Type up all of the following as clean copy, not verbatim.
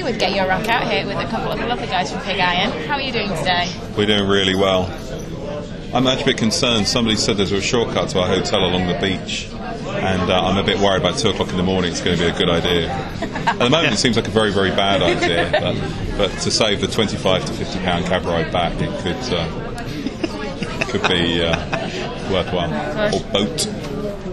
with Get Your Rock Out here with a couple of the lovely guys from Pig Iron. How are you doing today? We're doing really well. I'm actually a bit concerned. Somebody said there's a shortcut to our hotel along the beach, and I'm a bit worried about 2 o'clock in the morning it's going to be a good idea. At the moment it seems like a very, very bad idea, but to save the £25 to £50 cab ride back, it could be worthwhile. Or boat.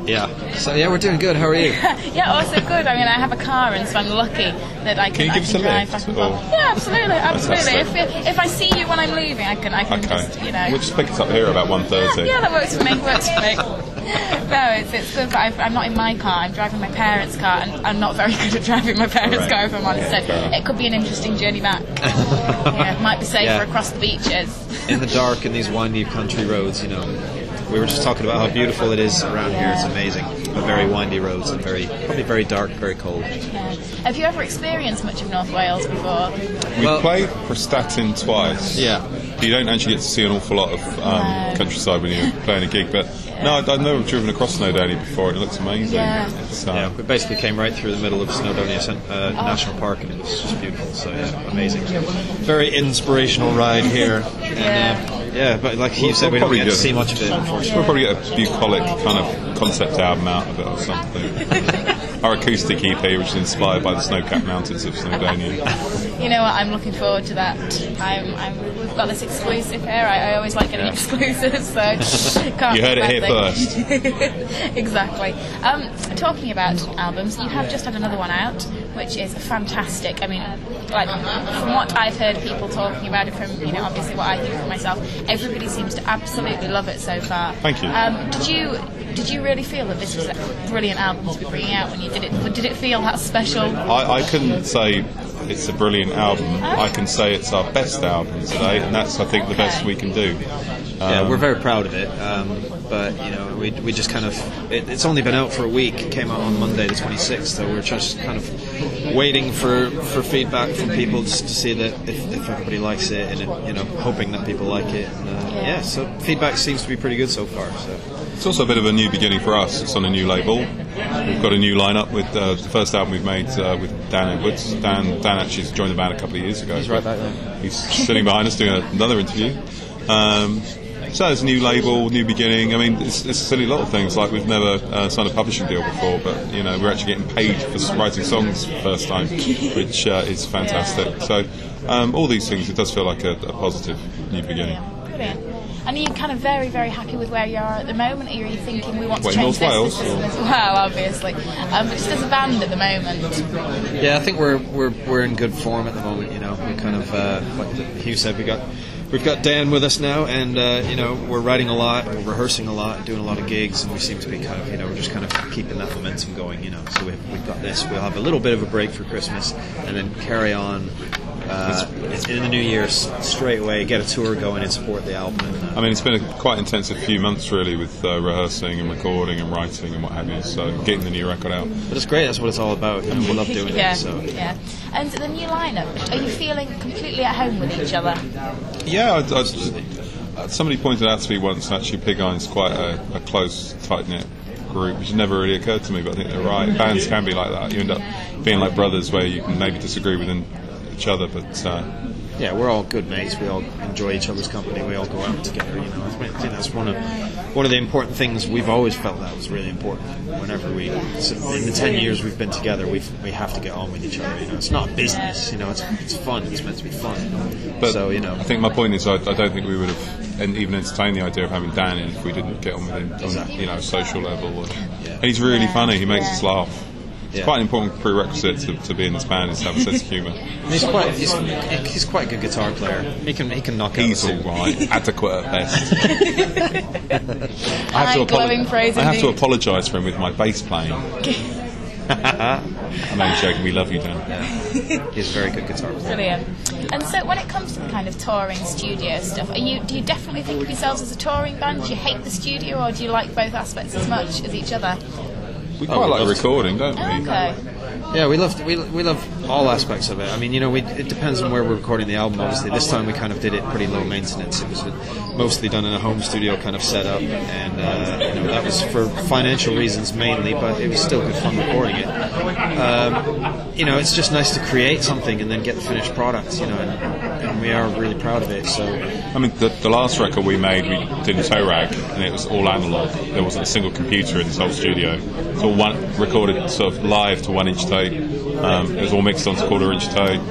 Yeah. So we're doing good. How are you? Yeah, also good. I mean, I have a car, and so I'm lucky that I can. Can you give us a drive lift? back and forth. Yeah, absolutely. If I see you when I'm leaving, I can Okay. just, We'll just pick us up here about 1:30. Yeah, that works for me. No, it's good, but I'm not in my car. I'm driving my parents' car, and I'm not very good at driving my parents' car, if I'm honest. So it could be an interesting journey back. Yeah, it might be safer across the beaches. In the dark, in these windy country roads, We were just talking about how beautiful it is around here. It's amazing. But very windy roads and probably very dark, very cold. Yeah. Have you ever experienced much of North Wales before? We played Prestatyn twice. Yeah. You don't actually get to see an awful lot of countryside when you're playing a gig, but no, I've never driven across Snowdonia before, and it looks amazing. Yeah. We basically came right through the middle of Snowdonia National Park, and it was just beautiful. So amazing. Very inspirational ride here. And, but like you said, we don't get to see much of it, unfortunately. We'll probably get a bucolic kind of concept album out of it or something. Our acoustic EP, which is inspired by the snow-capped mountains of Snowdonia. You know what? I'm looking forward to that. We've got this exclusive here. I always like getting exclusives, so can't you heard it here first. Exactly. Talking about albums, you have just had another one out, which is fantastic. I mean, like from what I've heard people talking about it, from obviously what I think for myself, everybody seems to absolutely love it so far. Thank you. Did you really feel that this was a brilliant album to be bringing out when you did it? Did it feel that special? I couldn't say it's a brilliant album. I can say it's our best album today, and that's, I think, the best we can do. We're very proud of it, but we just kind of it's only been out for a week. It came out on Monday the 26th, so we're just kind of waiting for feedback from people just to see that if everybody likes it, and hoping that people like it. And, so feedback seems to be pretty good so far. So it's also a bit of a new beginning for us. It's on a new label. We've got a new lineup with the first album we've made with Dan Edwards. Dan actually joined the band a couple of years ago. He's right back there. He's sitting behind us doing another interview. So it's a new label, new beginning. I mean, it's a silly lot of things. Like we've never signed a publishing deal before, but we're actually getting paid for writing songs for the first time, which is fantastic. So all these things, it does feel like a positive new beginning. Brilliant. And are you kind of very, very happy with where you are at the moment? Or are you thinking we want to change North Wales? this as well, obviously. But just as a band at the moment. Yeah, I think we're in good form at the moment. We kind of like Hugh said, we've got Dan with us now, and we're writing a lot, we're rehearsing a lot, doing a lot of gigs, and we seem to be kind of we're just kind of keeping that momentum going. So we've got this. We'll have a little bit of a break for Christmas, and then carry on. In the new year, straight away, get a tour going and support the album. I mean, it's been a quite intensive few months, really, with rehearsing and recording and writing and what have you, so getting the new record out. But it's great, that's what it's all about. We love doing it. So. Yeah. And the new lineup, are you feeling completely at home with each other? Yeah, somebody pointed out to me once, actually, Pig Iron's quite a close, tight-knit group, which never really occurred to me, but I think they're right. Bands can be like that. You end up being like brothers where you can maybe disagree with each other, but we're all good mates. We all enjoy each other's company. We all go out together. I think that's one of the important things we've always felt that was really important. Whenever in the 10 years we've been together, we have to get on with each other. It's not business. It's fun. It's meant to be fun. But so I think my point is I don't think we would have even entertained the idea of having Dan in if we didn't get on with him on a social level. And he's really funny. He makes us laugh. It's quite an important prerequisite to be in this band is to have a sense of humour. He's quite a good guitar player. He can knock out. He's all right, adequate at best. I have to apologise for him with my bass playing. I'm only joking. We love you, Dan. He's a very good guitar player. Brilliant. And so, when it comes to the kind of touring studio stuff, do you definitely think of yourselves as a touring band? Do you hate the studio, or do you like both aspects as much as each other? We quite like recording, don't we? Okay. Yeah, we love all aspects of it. I mean, it depends on where we're recording the album. Obviously, this time we kind of did it pretty low maintenance. It was mostly done in a home studio kind of setup, and that was for financial reasons mainly, but it was still good fun recording it. you know, it's just nice to create something and then get the finished product, you know, and we are really proud of it. So, I mean, the last record we made, we did in toe rag, and it was all analog. There wasn't a single computer in this whole studio. It's all recorded sort of live to 1-inch tape. It was all mixed onto 1/4-inch tape.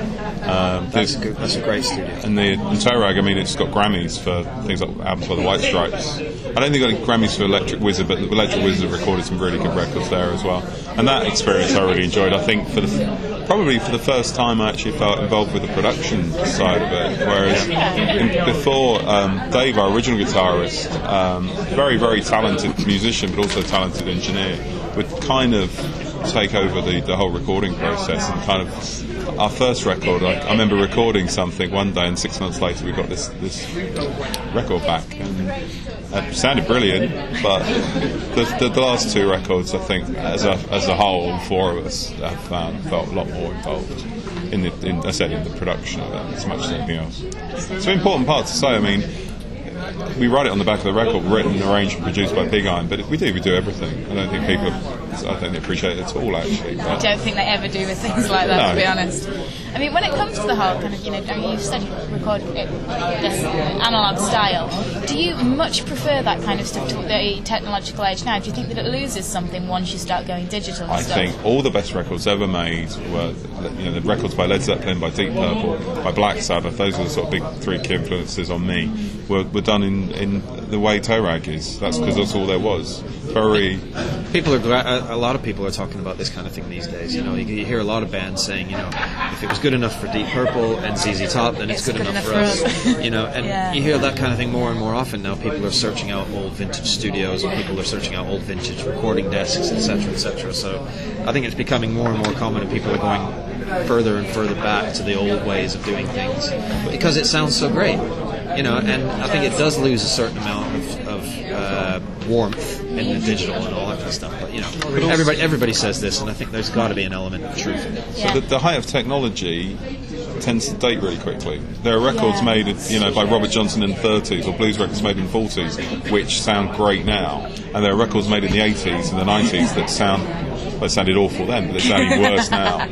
That's a great studio. And the toe rag, I mean, it's got Grammys for things like albums by the White Stripes. I don't think it got any Grammys for Electric Wizard, but the Electric Wizard recorded some really good records there as well. And that experience I really enjoyed. I think probably for the first time I actually felt involved with the production side of it, whereas before Dave, our original guitarist, very, very talented musician but also talented engineer, would kind of take over the whole recording process. And kind of our first record, I remember recording something one day and 6 months later we got this record back, and it sounded brilliant, but the last 2 records, I think, as a whole, 4 of us have felt a lot more involved in the production of it as much as anything else. It's an important part to say. I mean, we write it on the back of the record, written, arranged, and produced by Pig Iron, but we do everything. I don't think they appreciate it at all, actually. I don't think they ever do with things like that, to be honest. I mean, when it comes to the whole kind of, you know, you said you record it this analog style. Do you much prefer that kind of stuff to the technological age now? Do you think that it loses something once you start going digital and stuff? I think all the best records ever made were, you know, the records by Led Zeppelin, by Deep Purple, by Black Sabbath. Those are the sort of big 3 key influences on me. Were done in the way toe rag is. That's because that's all there was. A lot of people are talking about this kind of thing these days. You know, you hear a lot of bands saying, you know, if it was good enough for Deep Purple and ZZ Top, then it's good enough for us. You know, and you hear that kind of thing more and more often now. People are searching out old vintage studios, and people are searching out old vintage recording desks, etc., etc. So I think it's becoming more and more common, and people are going further and further back to the old ways of doing things because it sounds so great. You know, and I think it does lose a certain amount of warmth in the digital and all that kind of stuff. But you know, everybody says this, and I think there's got to be an element of truth in it. So the height of technology tends to date really quickly. There are records made, you know, by Robert Johnson in the 30s, or blues records made in the 40s, which sound great now, and there are records made in the 80s and the 90s that sounded awful then, but they sound even worse now.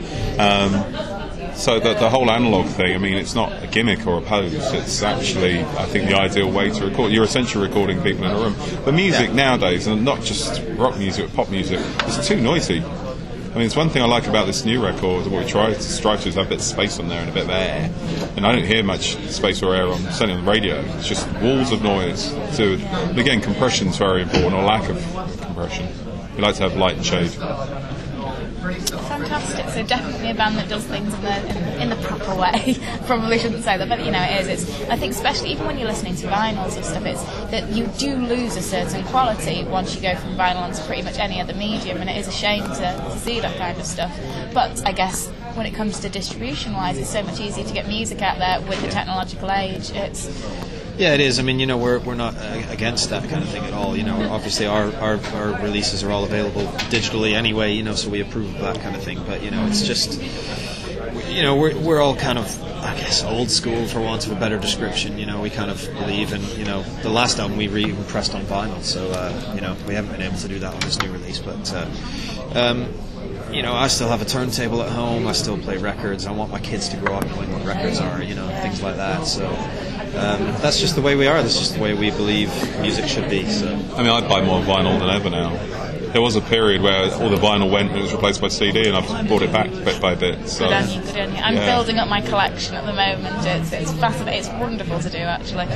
So the whole analog thing, I mean, it's not a gimmick or a pose. It's actually, I think, the ideal way to record. You're essentially recording people in a room. The music nowadays, and not just rock music or pop music, it's too noisy. I mean, it's one thing I like about this new record, what we try to strive to is have a bit of space on there and a bit of air. And I don't hear much space or air certainly on the radio. It's just walls of noise. And again, compression's very important, or lack of compression. We like to have light and shade. Fantastic. So definitely a band that does things in the proper way. Probably shouldn't say that, but you know, it is. I think especially even when you're listening to vinyls and stuff, it's that you do lose a certain quality once you go from vinyl onto pretty much any other medium, and it is a shame to see that kind of stuff. But I guess when it comes to distribution-wise, it's so much easier to get music out there with the technological age. Yeah, it is. I mean, you know, we're not against that kind of thing at all. You know, obviously our releases are all available digitally anyway. You know, so we approve of that kind of thing. But you know, it's just, you know, we're all kind of, I guess, old school for want of a better description. You know, we kind of believe in, you know, the last album we even pressed on vinyl. So you know, we haven't been able to do that on this new release, but. You know, I still have a turntable at home. I still play records. I want my kids to grow up knowing what records are, you know, things like that. So that's just the way we are. That's just the way we believe music should be. So I mean, I buy more vinyl than ever now. There was a period where all the vinyl went and it was replaced by CD, and I've brought it back bit by bit. So. Good on you, good on you. I'm building up my collection at the moment. It's fascinating. It's wonderful to do, actually.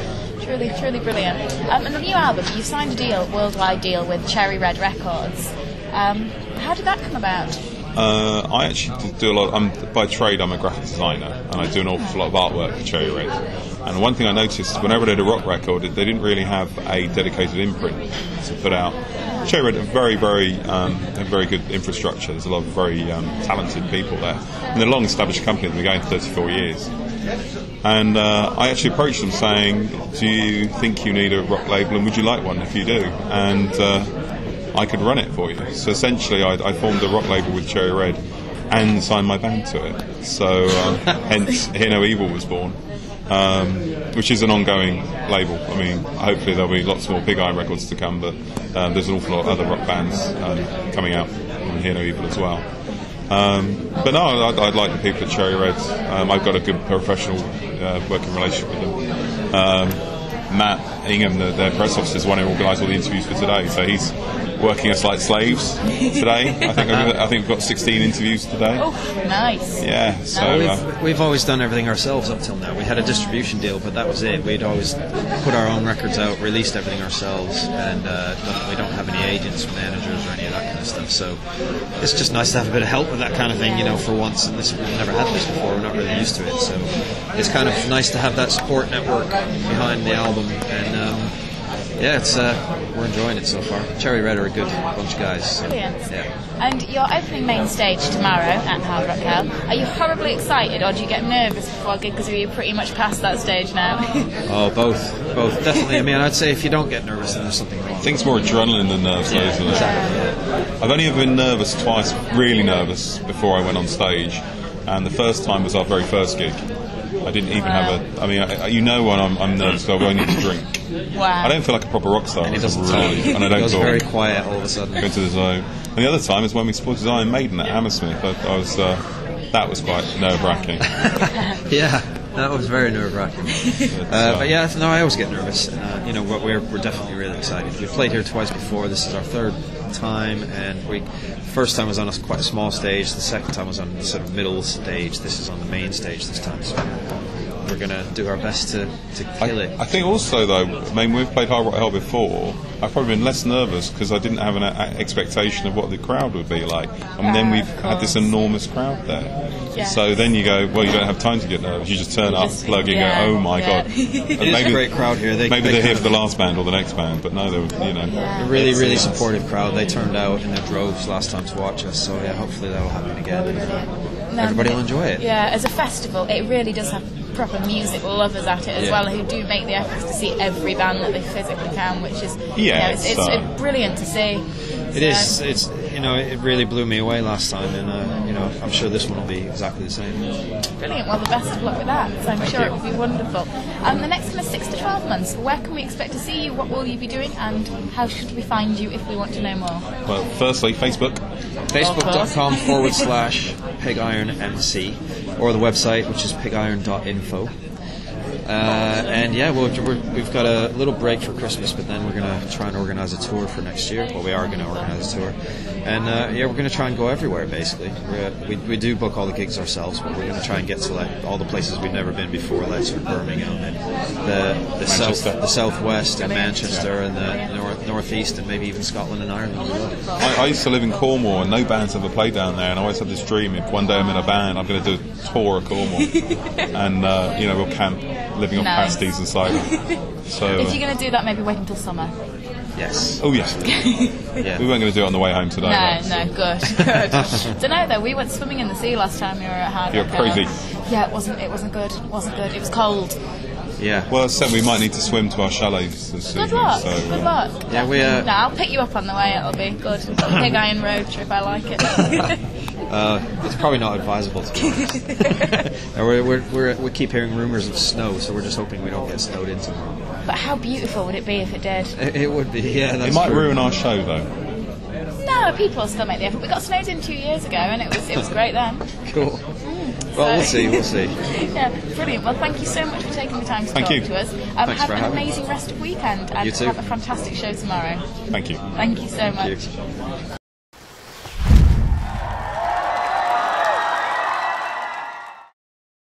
Truly, truly brilliant. And the new album, you signed a worldwide deal with Cherry Red Records. How did that come about? I actually do a lot. By trade, I'm a graphic designer, and I do an awful lot of artwork for Cherry Red. And one thing I noticed, whenever they did a rock record, they didn't really have a dedicated imprint to put out. Cherry Red have very good infrastructure. There's a lot of very talented people there. And they're a long-established company. They've been going 34 years. And I actually approached them saying, do you think you need a rock label, and would you like one if you do? And I could run it for you. So essentially I formed a rock label with Cherry Red and signed my band to it. So hence Hear No Evil was born, which is an ongoing label. I mean, hopefully there'll be lots more Pig Iron records to come, but there's an awful lot of other rock bands coming out on Hear No Evil as well. But no, I'd like the people at Cherry Red. I've got a good professional working relationship with them. Matt Ingham, their press officer, is the one who organised all the interviews for today, so he's working us like slaves today. I think we've got 16 interviews today. Oh, nice. Yeah, so we've always done everything ourselves up till now. We had a distribution deal, but that was it. We'd always put our own records out, released everything ourselves, and we don't have any agents, managers, or any of that kind of stuff. So it's just nice to have a bit of help with that kind of thing, for once. And we've never had this before. We're not really used to it, so it's kind of nice to have that support network behind the album. And we're enjoying it so far. Cherry Red are a good bunch of guys. So, Brilliant. yeah. And you're opening main stage tomorrow at Hard Rock Hell. Are you horribly excited, or do you get nervous before a gig because you're pretty much past that stage now? Oh, both, definitely. I mean, I'd say if you don't get nervous, then there's something wrong. I think it's more adrenaline than nerves, though, isn't it? Exactly. Yeah. I've only ever been nervous twice, really nervous, before I went on stage, and the first time was our very first gig. I didn't even have a. I mean, when I'm nervous, so I won't even drink. Wow. I don't feel like a proper rock star. And he doesn't really, and I It don't goes talk. very quiet all of a sudden. Go to the zone. And the other time is when we supported Iron Maiden at Hammersmith. I was that was quite nerve-wracking. Yeah, that was very nerve-wracking. But yeah, no, I always get nervous. We're definitely really excited. We've played here twice before. This is our third time, and the first time was on quite a small stage. The second time was on the sort of middle stage. This is on the main stage this time. So we're going to do our best to kill it. I think also, though, I mean, we've played Hard Rock Hell before. I've probably been less nervous because I didn't have an expectation of what the crowd would be like. And then we've had this enormous crowd there. Yeah. So then you go, well, you don't have time to get nervous. You just turn up, plug in, go, oh my God. It's a great crowd here. Maybe they're here for the last band or the next band, but no, a really, really supportive crowd. They turned out in their droves last time to watch us, so yeah, hopefully that'll happen again. Everybody will enjoy it. Yeah, as a festival, it really does have proper music lovers at it as well, who do make the efforts to see every band that they physically can, which is it's brilliant to see. It is. It's it really blew me away last time, and I'm sure this one will be exactly the same. Brilliant. Well, the best of luck with that. So I'm sure it will be wonderful. The next kind of 6 to 12 months, where can we expect to see you? What will you be doing, and how should we find you if we want to know more? Well, firstly, Facebook. Facebook.com/PigIronMC, or the website, which is pigiron.info. And yeah, we've got a little break for Christmas, but then we're going to try and organise a tour for next year. Well, we are going to organise a tour. And we're going to try and go everywhere, basically. We do book all the gigs ourselves, but we're going to try and get to all the places we've never been before, like sort of Birmingham and the southwest and Manchester and the northeast and maybe even Scotland and Ireland. I used to live in Cornwall, and no bands ever played down there, and I always had this dream, if one day I'm in a band, I'm going to do a tour of Cornwall. And we'll camp living on pasties and cider. So if you're going to do that, maybe wait until summer. Yes. Oh yes. Yeah. We weren't going to do it on the way home today. No, good. Don't know though. We went swimming in the sea last time we were at Hard Rock. You're crazy. Yeah, it wasn't good. It was cold. Yeah. Well, as I said, we might need to swim to our chalets this Good evening. luck. So, Good luck. Yeah, I'll pick you up on the way. It'll be good. Pig Iron road trip. I like it. It's probably not advisable to be honest. We keep hearing rumours of snow, so we're just hoping we don't get snowed in tomorrow. But how beautiful would it be if it did? It would be, yeah. That's it might true. ruin our show, though. No, people will still make the effort. We got snowed in 2 years ago, and it was great then. Cool. Well, we'll see. Yeah, brilliant. Well, thank you so much for taking the time to talk to us. Thanks have for an having amazing rest of weekend, and You too. have a fantastic show tomorrow. Thank you. Thank you so much. Thank you.